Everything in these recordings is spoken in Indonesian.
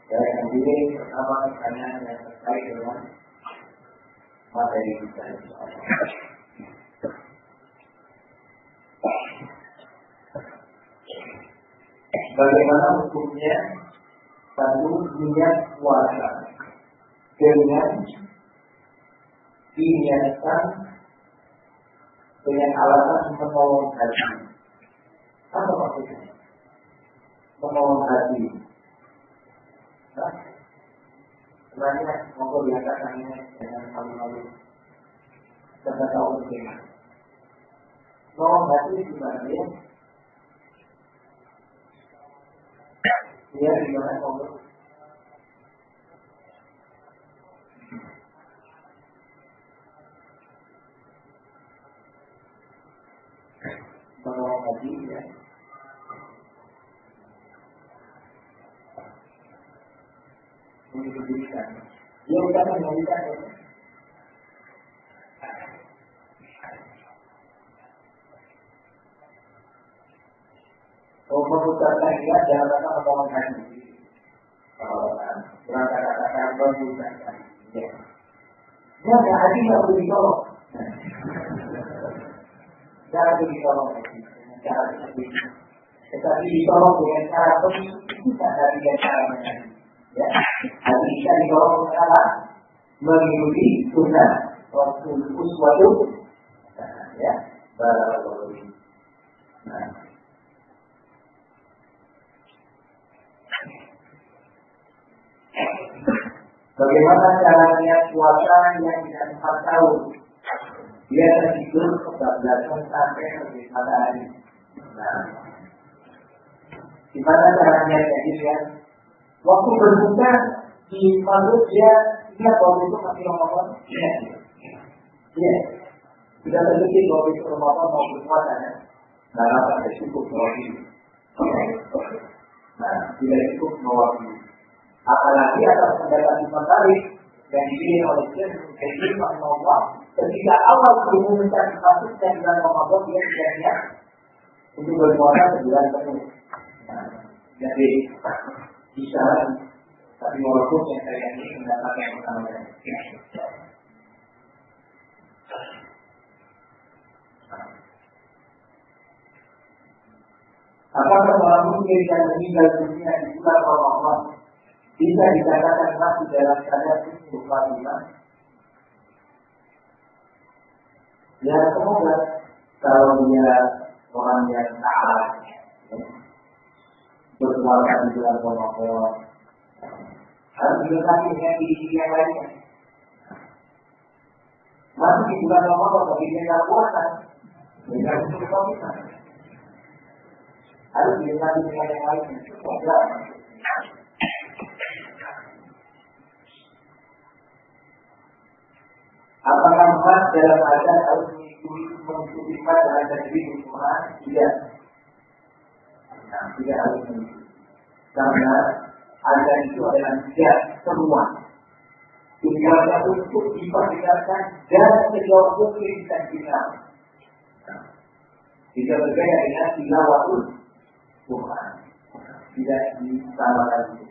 Ya, yang ini pertama pertanyaan yang terkait dengan materi kita. Bagaimana hukumnya satu niat puasa dengan diniatkan dengan alasan menolong hati? Apa maksudnya? Menolong hati. Nah, sebenarnya monggo biasakannya dengan malu-malu. Kita tahu bagaimana. Menolong hati gimana ya? Dia gimana monggo? Menolong hati ya. Diberikan. Dia bukan memberikan. Mengucapkan dia dalam rangka menolong hati. Berangkat katakan mengucapkan. Ya. Dia nggak hati nggak boleh ditolong. Cara ditolong hati. Cara seperti tetapi ditolong dengan cara bukan dari cara menjadi. Ya, hati kita ditolong dengan cara mengikuti sunnah Rasul Uswatun. Ya, barakallahu. Nah. Bagaimana caranya puasa yang tidak 4 tahun? Dia tertidur kebablasan sampai lebih pada hari. Nah, gimana caranya jadi ya? Waktu berbuka di maghrib dia ingat bahwa itu masih Ramadan. Iya. Iya. Sudah terjadi bahwa itu Ramadan mau berpuasa ya. Nah, apa cukup mewakili. Nah, tidak cukup mewakili. Apalagi atas pendapat Imam Malik yang dipilih oleh Syekh Ibnu Rahimahullah ketika awal diumumkan kasusnya di bulan Ramadan dia tidak siap untuk berpuasa sebulan penuh. Nah, jadi isyarat tapi walaupun yang saya ini pendapat yang pertama dari apakah orang mungkin yang meninggal dunia di bulan Ramadan bisa dikatakan masih dalam keadaan untuk iman? Ya semoga kalau dia orang yang taat berpuasa di bulan Ramadan harus dilengkapi dengan diri yang lainnya. Masih di bulan Ramadan tapi dia tidak puasa, dia harus berpuasa. Harus dilengkapi dengan yang lainnya. Apakah emas dalam keadaan harus mengikuti emas dalam negeri Quran? Tidak. Nah, tidak harus mengikuti. Karena ada itu adalah tidak semua. Tujuannya untuk diperlihatkan dan sejauh mungkin bisa kita. Tidak berbeda dengan tilawatul Quran. Tidak disamakan itu.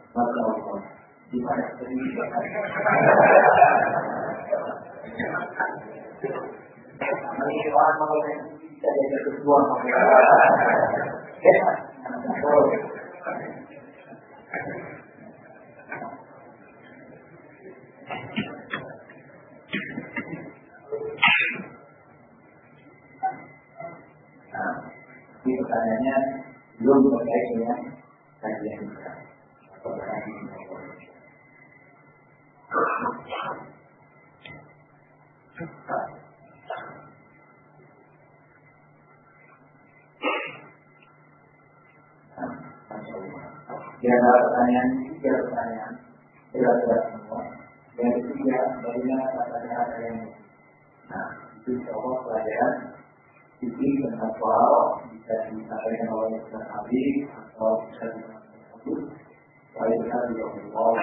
Allah di mana ini orang mengenai kita jadi kedua ini pertanyaannya belum terkait dengan kajian kita. Di antara pertanyaan, 3 pertanyaan berat-berat semua. Yang ketiga, bagaimana pertanyaan yang nah, itu insyaAllah pelajaran fikih tentang soal bisa disampaikan oleh Ustaz Abi atau bisa disampaikan oleh Ustaz Allah.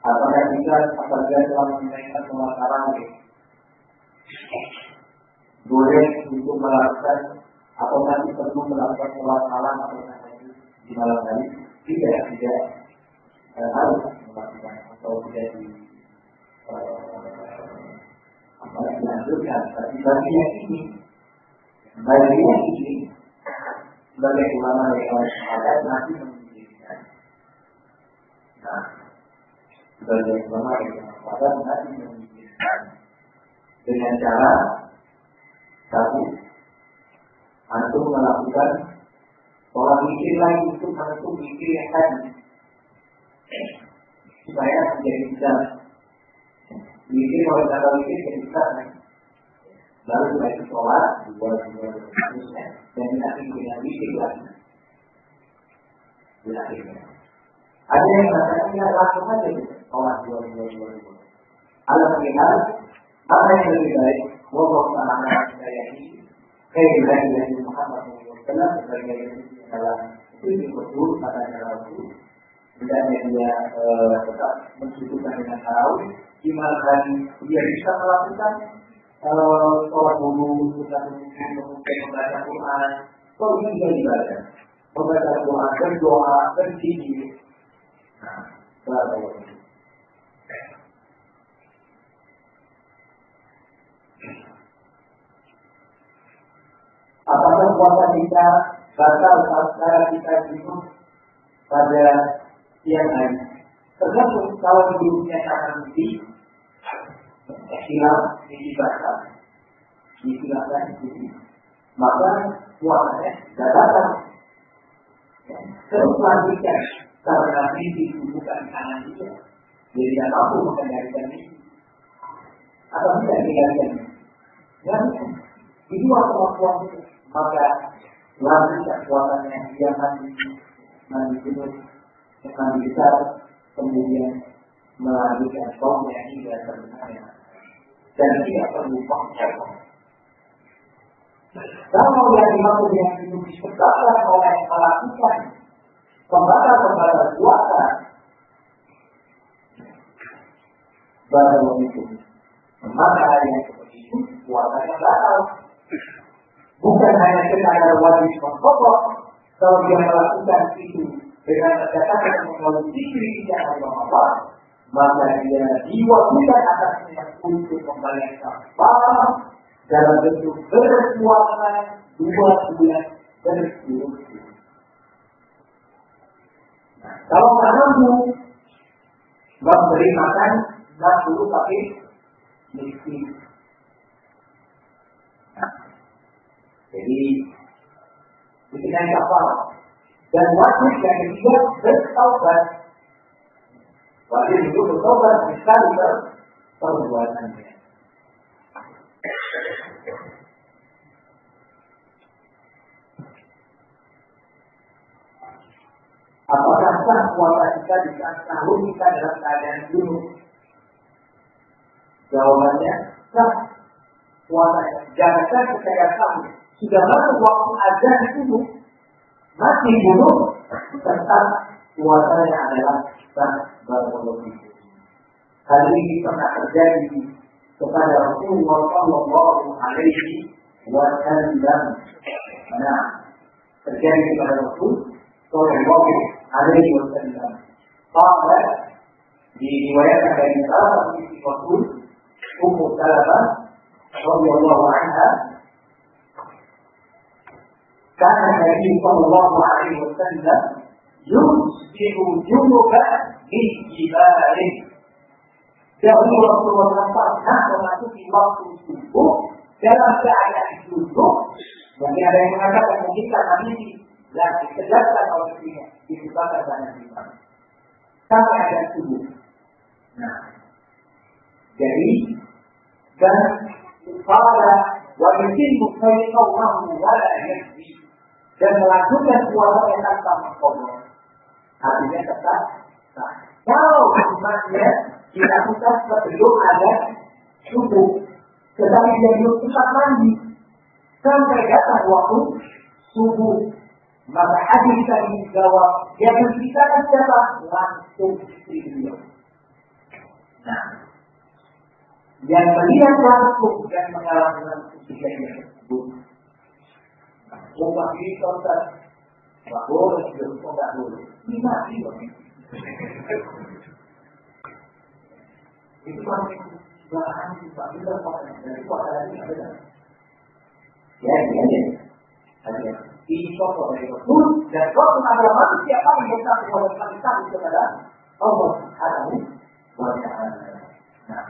Apakah jika apabila telah menunaikan sholat tarawih boleh untuk melakukan atau nanti perlu melakukan sholat malam atau tahajud di malam hari? Tidak harus melakukan atau tidak dianjurkan. Tapi bagian ini sebagai ulama yang ada nanti menginginkan. Nah, sebagai ulama yang ada nanti menginginkan dengan cara satu, antum melakukan pola mikir lagi untuk menentu mikir yang tadi supaya menjadi besar. Mikir kalau cara mikir jadi besar, lalu setelah itu sholat dibuat terusnya dan nanti dengan mikir lagi. Ada yang mengatakan ya langsung aja sholat dua. Allah mengenal apa yang lebih baik. Wabah ta'ala saya ini kayak dari Muhammad SAW sebagai adalah itu betul katanya Rasul. Hendaknya dia tetap mensujudkan dengan tarawih di malam hari dia bisa melakukan sholat wudu, kita mungkin membaca Quran, kalau ini juga dibaca, membaca Quran, berdoa, berzikir. Nah, barakallahu. Apakah puasa kita batal secara kita hidup pada siang hari? Tergantung kalau hidupnya sangat tinggi, hilang dibatal, dihilangkan tinggi, maka puasanya tidak batal. Terus lanjutkan karena mimpi bukan kanan dia, jadi tidak mampu mengendalikan mimpi. Atau tidak mengendalikan mimpi. Dan itu waktu-waktu itu. Maka lanjutkan puasanya dia mandi junub, mandi besar, kemudian melanjutkan saumnya hingga terbenarnya dan tidak perlu pengecekan. Kalau yang dimaksud yang itu disebabkan oleh melakukan pembatal puasa, batal itu, maka yang seperti itu puasanya batal. Bukan hanya sekadar wajib mengkokok, kalau dia melakukan itu dengan catatan melalui zikir tidak Allah, maka dia diwajibkan atasnya untuk membayar kafarah dalam bentuk berpuasa 2 bulan berturut-turut. Nah, kalau mampu memberi makan 60 fakir miskin. Jadi diberikan kafarah dan wajib yang ketiga bertaubat. Wajib itu bertaubat sekali perbuatannya. Apakah sah puasa kita di saat tahun kita dalam keadaan junub? Jawabannya sah puasa. Jangan ketika tahun sudah masuk waktu azan subuh masih junub, tetap puasanya adalah sah berwudu. Hal ini pernah terjadi kepada Rasulullah Shallallahu Alaihi Wasallam. Nah, terjadi kepada Rasul Shallallahu Alaihi Wasallam. Pada diriwayatkan dari salah satu istri Rasul, Ummu Salamah radhiyallahu anha, karena Nabi Shallallahu Alaihi Wasallam yusbihu junuban min jibalin. Dahulu Rasulullah pernah memasuki waktu subuh dalam keadaan junub. Bagi ada yang mengatakan mungkin karena ini dan dikerjakan oleh dirinya disebabkan banyak iman sampai ada subuh. Nah, jadi dan pada wajib mukmin Allah wala yasbi dan melanjutkan puasanya tanpa mengkodok. Artinya tetap sah. Kalau imannya dilakukan sebelum ada subuh, tetapi dia belum sempat mandi sampai datang waktu subuh, maka hadis kita ini jawab yang menceritakan siapa? Langsung istri beliau. Nah, yang melihat langsung dan mengalami kejadian tersebut, rumah ini kontak, nggak boleh, nggak boleh, ini mati loh. Itu kan bahan juga kita pakai dari kuasa ini ada. Ya. Ada. Ini contoh dari Rasul dan Rasul adalah manusia paling besar kepada kita kepada Allah Subhanahu wa Ta'ala. Nah,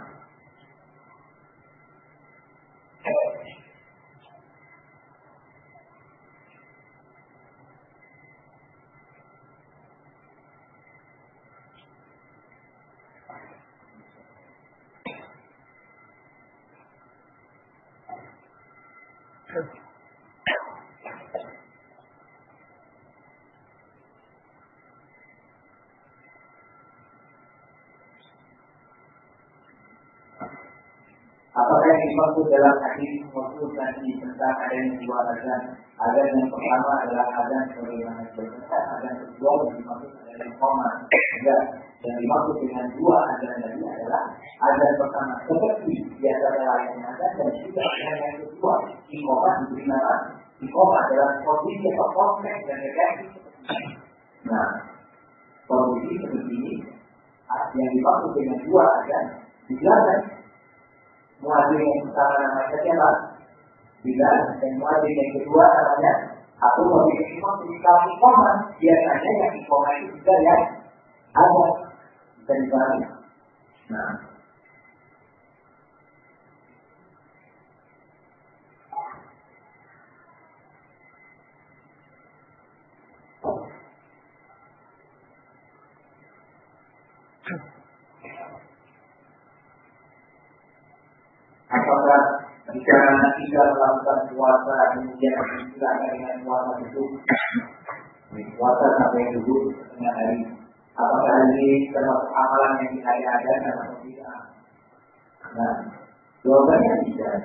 apakah yang dimaksud dalam hadis Rasul tadi tentang adanya dua azan? Azan yang pertama adalah azan sebagaimana berkata, azan kedua yang dimaksud adalah iqamah. Enggak, yang dimaksud dengan dua azan tadi adalah azan pertama seperti biasa layaknya azan dan juga azan yang kedua iqamah diberi nama iqamah dalam posisi atau konteks dan negatif. Nah, kondisi seperti ini yang dimaksud dengan dua azan dijelaskan. Muadzin yang pertama namanya siapa? Bilal, dan muadzin yang kedua namanya Abu Bakar. Kalau iqamah biasanya yang iqamah itu juga yang ada dan dibalik. Nah, apakah jika kita melakukan puasa kemudian diistilahkan dengan puasa itu puasa sampai dulu setengah hari, apakah ini termasuk amalan yang diadakan atau tidak? Nah, jawabannya tidak.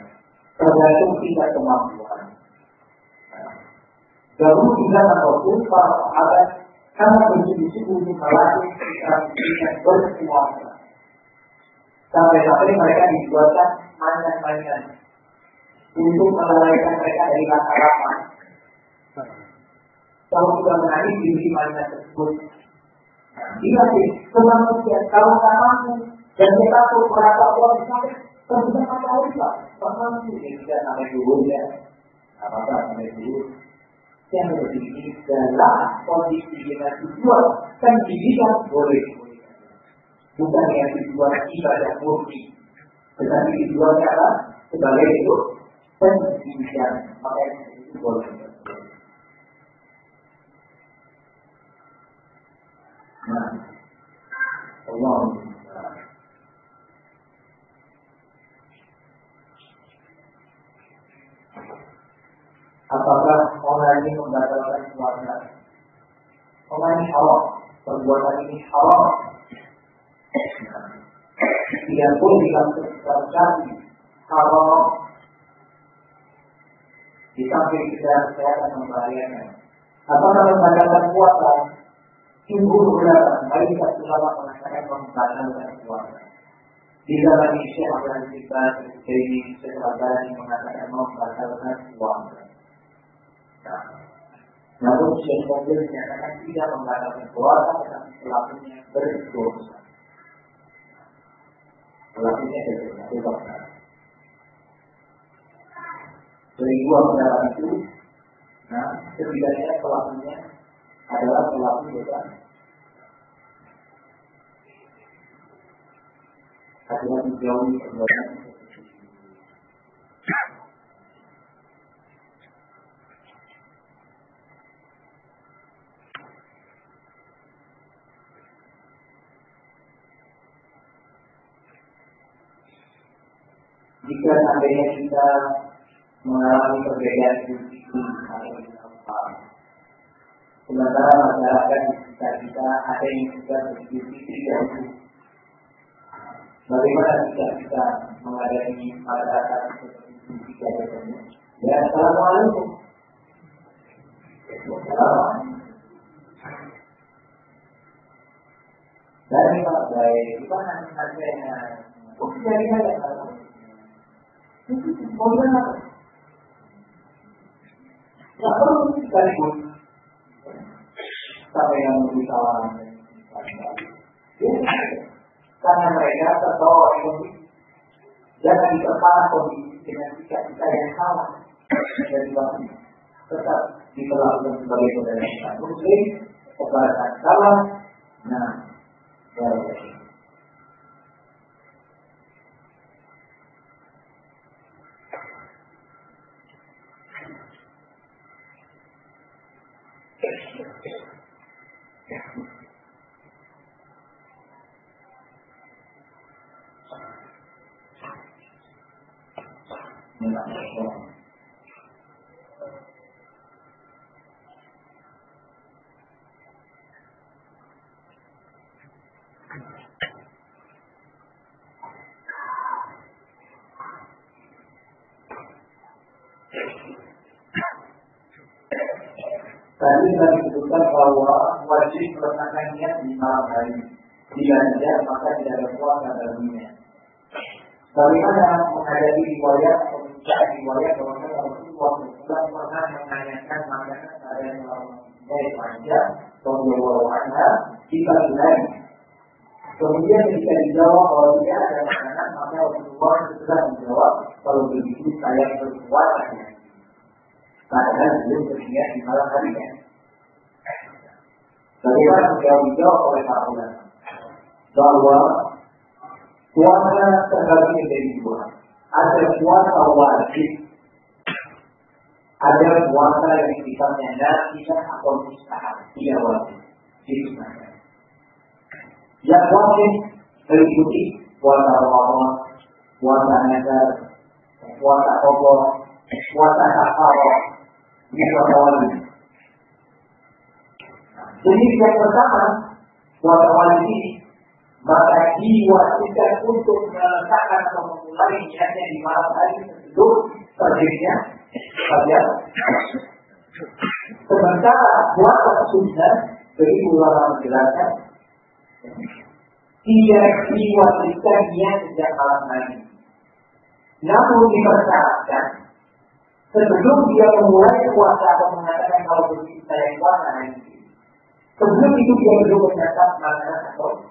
Tergantung kita kemampuan. Dahulu kita ataupun para sahabat sangat bersungguh-sungguh untuk melakukan yang berpuasa. Sampai-sampai mereka dibuatkan mainan-mainan untuk melalaikan mereka dari rasa lapar. Kalau sudah menangis diberi mainan tersebut, jika kemanusiaan kalau tak mampu dan kita tahu merasa kuat sampai terbuka mata Allah, mampu tidak sampai dulu ya, apakah sampai dulu? Yang berdiri dalam kondisi dengan tujuan kan didikan boleh. Bukan yang tujuan ibadah murni, tetapi tujuannya apa? Sebagai itu pendidikan, maka itu boleh. Nah, Allah. Apakah orang ini membatalkan puasa? Orang ini haram, perbuatan ini haram. Tidak boleh dilakukan haram. Di samping saya akan membayarnya. Apakah membatalkan puasa? Sungguh berat. Baik satu ulama mengatakan membatalkan puasa. Di dalam Syekh Abdul Aziz dari Syekh Al-Albani mengatakan membatalkan puasa. Nah, namun Syekh Abdul menyatakan tidak membatalkan puasa, tetapi pelakunya berdosa. Pelakunya berdosa. Dari dua pendapat itu, nah, setidaknya pelakunya adalah pelaku dosa. Adalah menjauhi perbuatan. Jika seandainya kita mengalami perbedaan individu sementara masyarakat di sekitar kita ada yang juga berdiskusi jauh, bagaimana jika kita menghadapi masyarakat seperti itu jika bertemu? Ya, assalamualaikum. Dari Pak baik, gimana harganya? Bukti dari saya kalau itu kemudian apa? Nggak perlu sekaligus sampai yang berbicara. Karena mereka terbawa ekonomi, jangan diperparah kondisi dengan sikap kita yang salah dari bangsa. Tetap diperlakukan sebagai saudara muslim, kepada salah. Nah, tadi kita disebutkan bahwa wajib meletakkan niat di malam hari. Jika tidak, maka tidak ada puasa dalamnya. Bagaimana menghadapi riwayat atau mencari riwayat bahwa Rasulullah SAW pernah menanyakan makanan kepada orang dari panjang Rasulullah SAW di pagi hari. Kemudian ketika dijawab bahwa tidak ada makanan, maka Rasulullah SAW menjawab, kalau begitu saya berpuasa. Padahal belum berniat di malam harinya. Bagaimana dijawab oleh para ulama bahwa puasa terbagi menjadi dua. Ada puasa wajib, ada puasa yang sifatnya nafilah atau mustahab, tidak wajib. Yang wajib meliputi puasa Ramadan, puasa nazar, puasa qadha, puasa kafarah, puasa wajib. Jadi yang pertama puasa wajib ini maka diwajibkan untuk meletakkan atau memulai niatnya di malam hari sebelum terbitnya fajar. Sementara puasa sunnah bagi ulama menjelaskan tidak diwajibkan niat sejak malam hari. Namun dipersyaratkan sebelum dia memulai puasa atau mengatakan kalau begitu saya puasa hari ini, sebelum itu dia belum mencatat makanan atau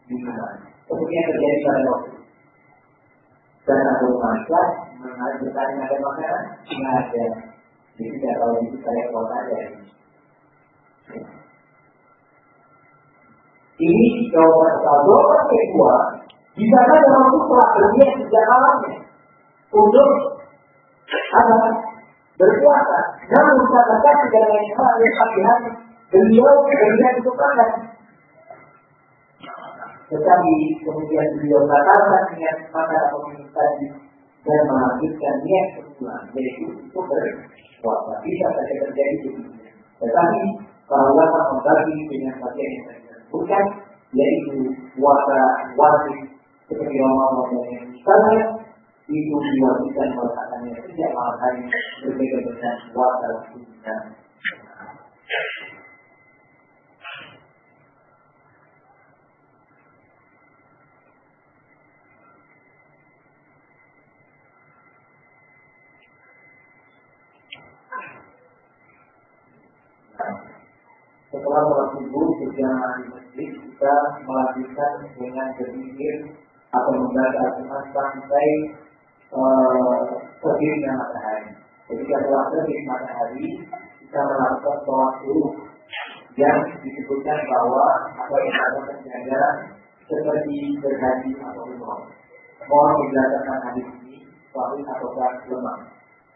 minuman. Seperti yang terjadi pada waktu itu. Dan satu manusia bertanya ada makanan, tidak ada. Jadi tidak tahu itu saya puasa aja. Ini jawaban jawaban kedua. Di sana dalam itu telah berniat sejak malamnya untuk apa? Berpuasa. Namun katakan tidak ada yang pagi hari. Beliau berniat untuk makan. Tetapi kemudian beliau batalkan niat makan atau minum tadi dan melanjutkan niat kedua, yaitu untuk berpuasa. Bisa saja terjadi begitu. Tetapi para ulama membagi dengan bagian yang bukan, yaitu puasa wajib seperti Ramadan yang misalnya itu diwajibkan melaksanakannya sejak malam hari, berbeda dengan puasa sunnah. Setelah sholat subuh berjamaah di masjid, kita melanjutkan dengan berzikir atau membaca Al-Quran sampai terbitnya matahari. Jadi setelah terbit matahari, kita melakukan sholat subuh yang disebutkan bahwa atau yang ada penjagaan seperti berhaji atau umroh. Mohon dijelaskan hadis ini, sahih atau lemah.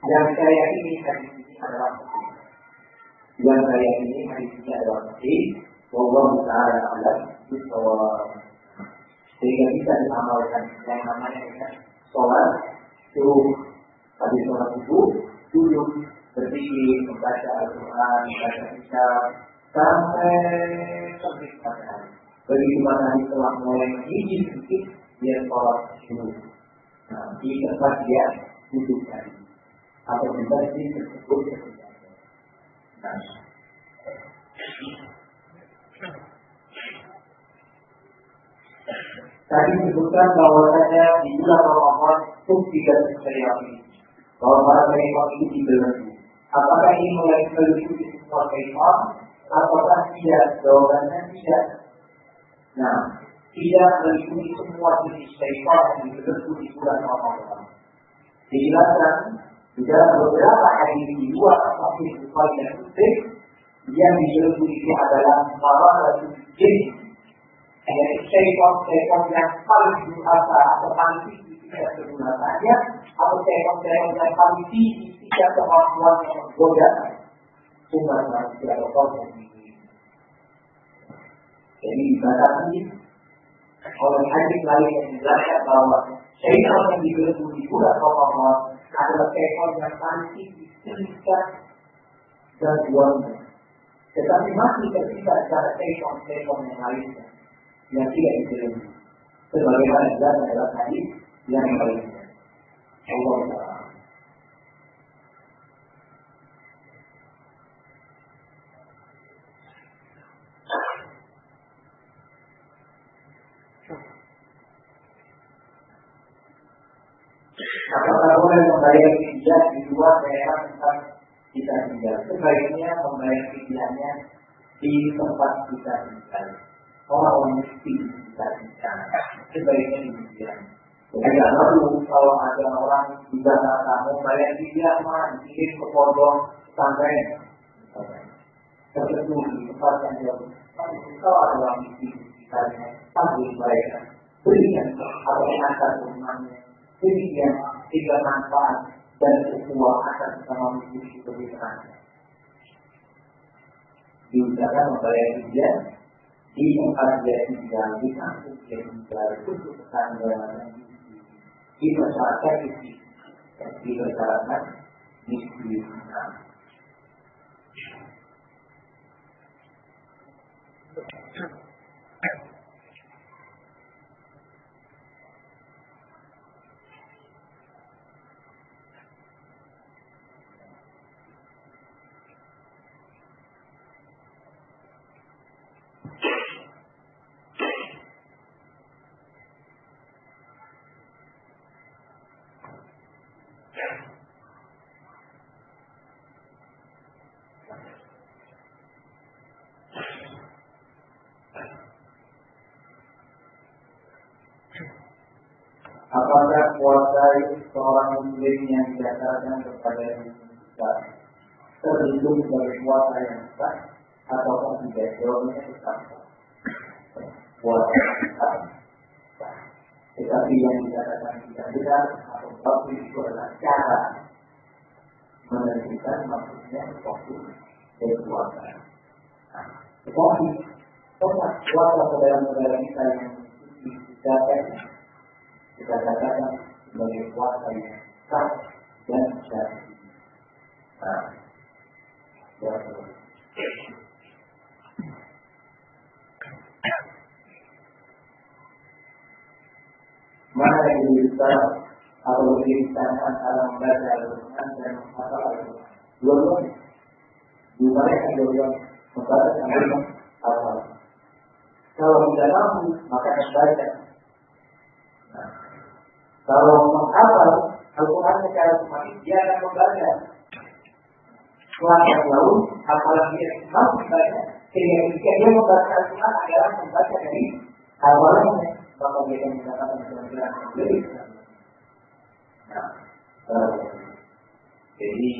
Yang saya yakini hadis ini adalah sahih. Yang saya ini hadis ini adalah sahih, wallahu ta'ala a'lam bishawab. Sehingga bisa diamalkan yang namanya sholat subuh. Habis sholat subuh, duduk berzikir, membaca Al-Quran, membaca kitab sampai terbit matahari. Begitu matahari telah mulai meninggi sedikit, dia sholat subuh. Nah, di tempat dia duduk tadi atau di masjid tersebut ketika. Nah, Tadi disebutkan bahwasanya di bulan Ramadan itu tidak syariat. Bahwa para penyebab itu dibelenggu. Apakah ini meliputi semua penyebab? Apakah tidak? Jawabannya tidak. Nah, tidak meliputi semua jenis penyebab yang dibelenggu di bulan Ramadan. Dijelaskan di dalam beberapa hadis di luar Sahih Bukhari dan Muslim yang dibelenggu itu adalah maradatul jin. Yaitu syaitan yang paling durhaka atau paling tinggi tingkat kegunaannya, atau syaitan yang paling tinggi tingkat kemampuan yang menggoda umat manusia atau kaum muslimin. Jadi dibatasi oleh hadis lain yang menjelaskan bahwa syaitan yang dibelenggu di bulan Ramadan adalah syaitan yang paling tinggi tingkat gangguannya. Tetapi masih tersisa cara syaitan yang lainnya yang tidak dibelenggu. Sebagaimana jelas adalah hadis yang lainnya. Allah Taala. Apakah boleh membayar fidyah di luar daerah tempat kita tinggal? Sebaiknya membayar fidyahnya di tempat kita tinggal. Orang miskin kita tinggal. Sebaiknya demikian. Tidak perlu kalau ada orang di sana kamu bayar fidyah mah dikirim ke pondok sampai tertentu di tempat yang jauh. Tapi kalau ada orang miskin sekitarnya, pasti dibayar. Berikan atau akan rumahnya. Demikian tiga manfaat dan sebuah akan sama miskin itu diberikan. Diusahakan membayar fidyah di tempat dia tinggal, di kampung dia tinggal, untuk tetangga di masyarakat ini, di masyarakat miskin. Apakah puasa seorang muslim yang didasarkan kepada kita terhitung sebagai puasa yang sah atau tidak? Jawabannya tetap puasa sah. Tetapi yang dikatakan tidak benar atau batil itu adalah cara menentukan maksudnya waktu berpuasa. Tetapi puasa saudara-saudara kita yang dikatakan kita katakan sebagai puasa yang sah dan syar'i. Mana yang lebih besar atau lebih ditanyakan dalam membaca Al-Quran dan menghafal Al-Quran? Dua-duanya. Diupayakan dua-duanya. Membaca Al-Quran hafal. Kalau tidak mampu, maka membaca. Kalau menghafal Al-Quran secara otomatis dia akan membaca. Setelah lalu hafalan dia mampu membaca, sehingga ketika dia membaca Al-Quran adalah membaca dari hafalannya. Maka dia akan mendapatkan pelajaran yang lebih besar. Jadi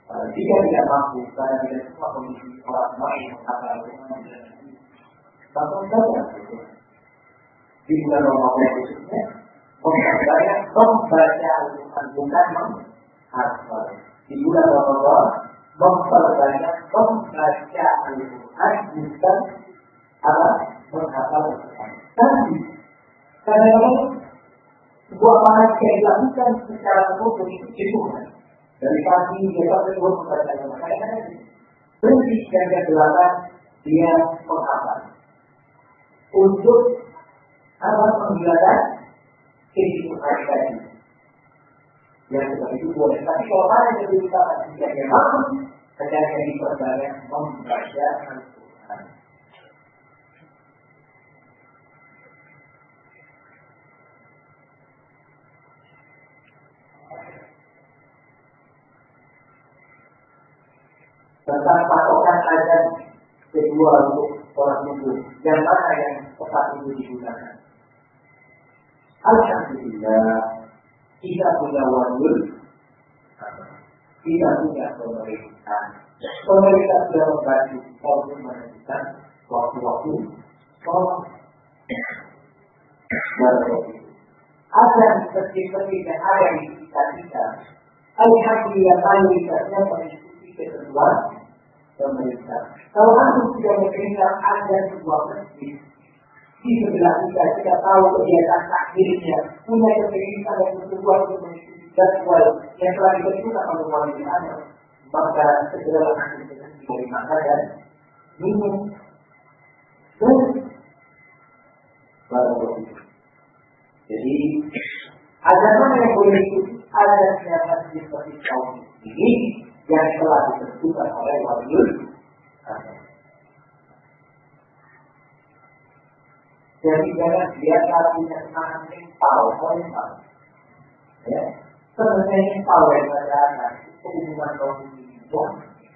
jika tidak mampu karena tidak semua kondisi orang lain menghafal Al-Quran maka membaca di bulan Ramadan khususnya membaca Al-Quran bukan menghafal. Di bulan Ramadan memperbanyak membaca Al-Quran bukan menghafal Al-Quran. Tapi kadang-kadang sebuah amalan yang dilakukan secara umum itu cukup. Dari pagi dia sampai membaca Al-Quran. Kadang-kadang berhenti dan kegelapan dia menghafal. Untuk menghilangkan kehidupan tadi. Yang seperti itu boleh. Tapi kalau mana yang kita tidak memang sedangkan diperbanyak membaca Al-Quran. tentang patokan azan kedua untuk sholat subuh dan mana yang tepat itu digunakan. Alhamdulillah kita punya wadul, kita punya pemerintah. Pemerintah sudah membantu kita untuk menentukan waktu-waktu sholat. Azan seperti yang ada di kita. Alhamdulillah mayoritasnya mengikuti ketentuan pemerintah. Kalau antum sudah mendengar azan sebuah masjid di sebelah kita tahu kegiatan takdirnya, punya keinginan dan kebutuhan untuk mengikuti jadwal yang telah ditentukan oleh wali-wali, maka segera antum dari makan dan minum. Jadi azan mana yang boleh ikuti? Azan yang masjid seperti kaum ini yang telah ditentukan oleh wali. Jadi jangan biarlah punya semangat mental, ya. Sebenarnya mental yang ada hubungan komunikasi,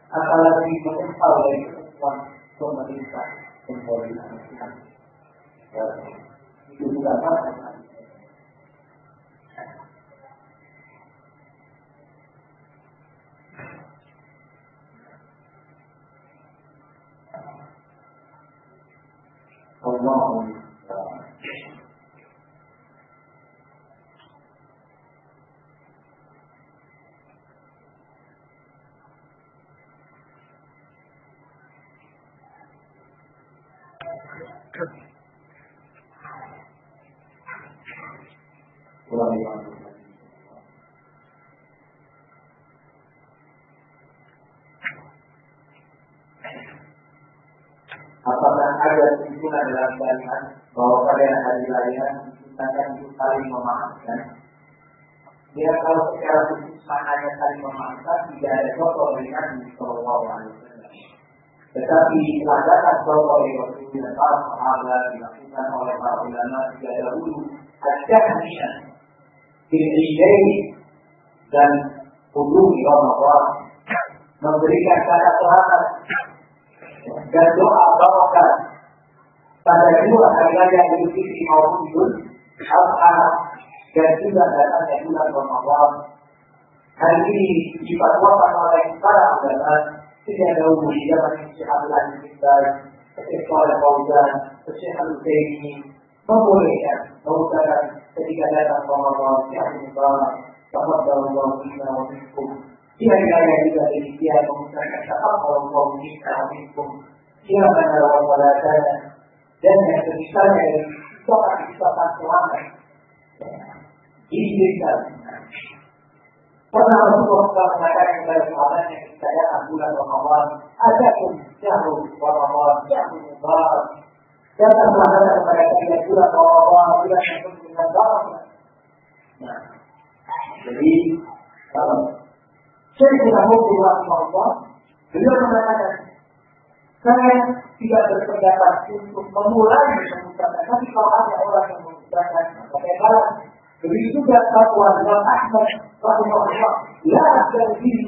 apalagi mental dari kemampuan pemerintah pemerintah. Itu juga masalah. Allah apakah ada kesimpulan dalam kalimat bahwa pada hari raya disunahkan untuk saling memaafkan? Ya, kalau secara khusus maknanya saling memaafkan tidak ada contoh dari Nabi Sallallahu Alaihi Wasallam. Tetapi landasan contoh dari Rasulullah para sahabat dilakukan oleh para ulama sejak dahulu ada ini dan hubungi Ramadan memberikan kata selamat dan doa barokat pada dua hari raya Idul Fitri maupun Idul Adha dan juga datangnya bulan Ramadan. Hari ini difatwakan oleh para ulama sejak dahulu di zaman Syekh Abdul Aziz bin Baz, Syekh Shalih Fauzan, Syekh Al-Utsaimin membolehkan mengucapkan ketika datang Ramadan yang mubarak, taqabbalallahu minna wa minkum. Di hari raya juga demikian mengucapkan taqabbalallahu minna wa minkum. Siapa dalam wajahnya dan yang sebisanya dari sopan selamat izinkan. Pernah Rasulullah mengatakan kepada sahabatnya ketika datang bulan Ramadan, "Adakum syahrul Ramadan, syahrul mubarak." Datanglah kepada kalian bulan Ramadan, bulan yang penuh dengan barakah. Nah, jadi Syekh Muhammad rahimahullah beliau mengatakan, saya tidak berpendapat untuk memulai mengucapkan, tapi kalau ada orang yang mengucapkan, pakai balas. Begitu juga fatwa Imam Ahmad rahimahullah, ya dari diri.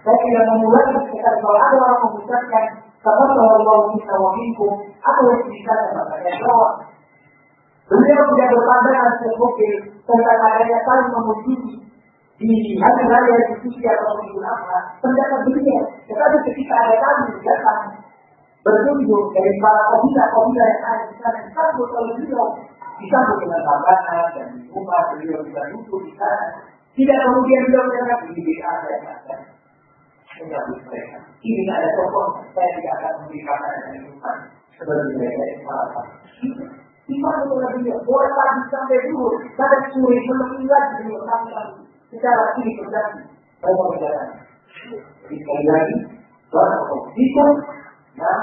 Saya tidak memulai mengucapkan kalau ada orang mengucapkan, taqabbalallahu minna wa minkum, apa yang dikatakan pakai jawab. Beliau tidak berpandangan seperti tentang adanya saling memuji di hari raya Idul Fitri atau Idul Adha, pendapat beliau. Tetapi ketika ada tamu datang berkunjung dari para kabilah yang ada di sana, disambut oleh beliau, disambut dengan makanan dan rumah beliau juga duduk di sana. Tidak kemudian beliau mengatakan ini ada yang ada. Menyambut mereka. Ini ada tokoh, saya tidak akan memberi makanan dan minuman seperti mereka yang malam. Iman oleh beliau, boleh pagi sampai dulu, sampai sore selesai lagi beliau kami. Secara ini terjadi pada perjalanan. Jadi sekali lagi, itu, nah,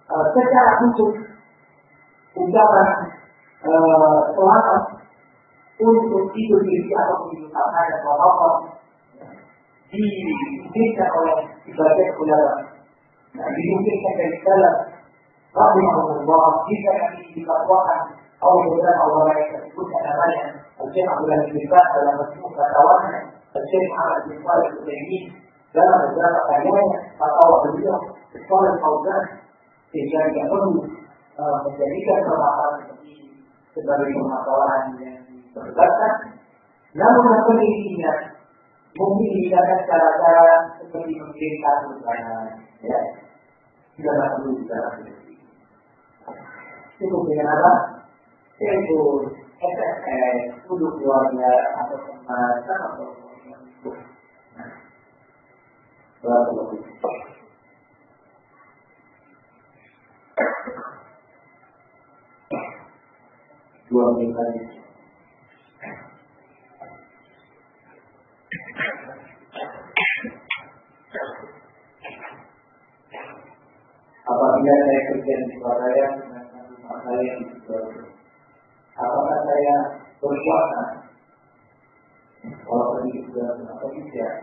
secara khusus ucapan selamat untuk Idul Fitri atau Idul Adha dan Ramadan diberikan oleh sebagian ulama. Nah, dimungkinkan dari dalam rahimahullah jika nanti difatwakan oleh beberapa ulama yang tersebutkan namanya Syekh Abdul Aziz bin Baz dalam majmu' fatawanya, Syekh Muhammad bin Shalih Al-Utsaimin dalam beberapa karyanya atau beliau sekolah Fauzan sehingga dia perlu menjadikan permasalahan seperti ini sebagai permasalahan yang diperdebatkan. Namun yang pentingnya mungkin digunakan cara-cara seperti mengirim kasus ya tidak perlu bicara seperti itu. Cukup dengan apa? Yaitu SSS, duduk keluarga atau teman atau dua menit lagi. Apabila saya kerja di Surabaya dengan rumah saya di Surabaya, apakah saya berpuasa? Kalau pergi ke Surabaya atau tidak?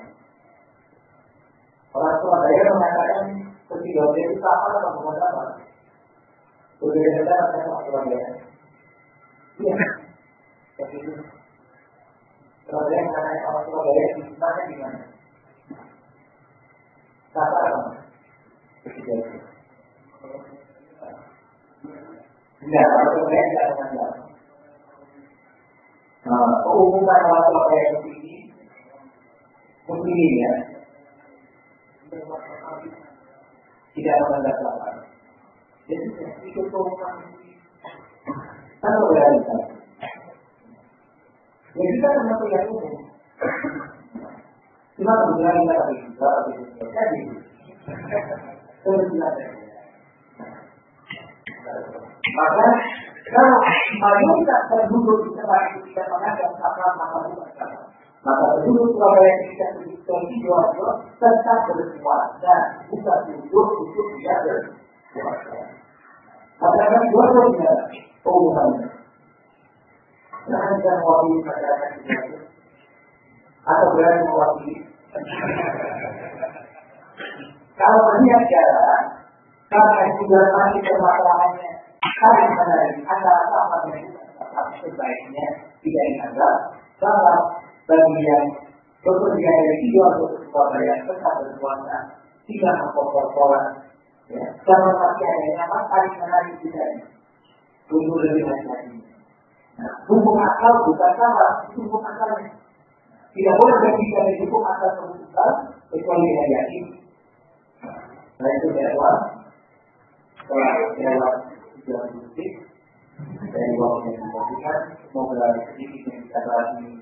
Orang tua saya mengatakan ketiga itu sama atau bukan sama? Berbeda-beda dengan orang Surabaya. Iya, seperti itu. Surabaya mengatakan orang Surabaya di mana di mana? Sama apa? Ketiga itu. Tidak, orang Surabaya tidak mengenal. Keumuman orang Surabaya ini mungkin ya. Tidak menganggap lapar. Jadi ikut keumuman atau realitas. Jadi kita termasuk yang umum. Cuma kebetulan kita tapi juga jadi. Maka kalau mayoritas penduduk di tempat itu tidak menganggap apa-apa maka penduduk Surabaya tidak begitu Sidoarjo tetap berkuasa dan bukan duduk untuk tidak berkuasa. Maka dua-duanya keumumannya. Jangan kita mewakili masyarakat Sidoarjo atau berani mewakili. Kalau melihat jalan, karena sudah masih permasalahannya, saling menarik antara sama dengan sebaiknya tidak dianggap bahwa bagi yang bekerja dari Sidoarjo ke Surabaya tetap berkuasa, tidak mengkopor-koran, karena masih ada yang apa saling menarik tidak untuk lebih hati-hati. Hukum akal bukan sama, hukum akalnya tidak boleh berbicara dari hukum akal keputusan kecuali dengan yakin. Nah itu lewat sudah bukti dari waktu yang dilakukan. Semoga sedikit yang kita bahas ini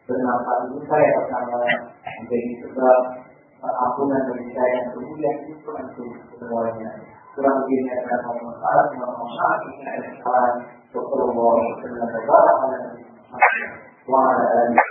bermanfaat untuk saya bersama menjadi sebab ampunan bagi saya yang kemudian itu untuk semuanya. Kurang lebihnya adalah bermanfaat, bermanfaat ini adalah kesalahan. Syukurullah, bermanfaat, bermanfaat.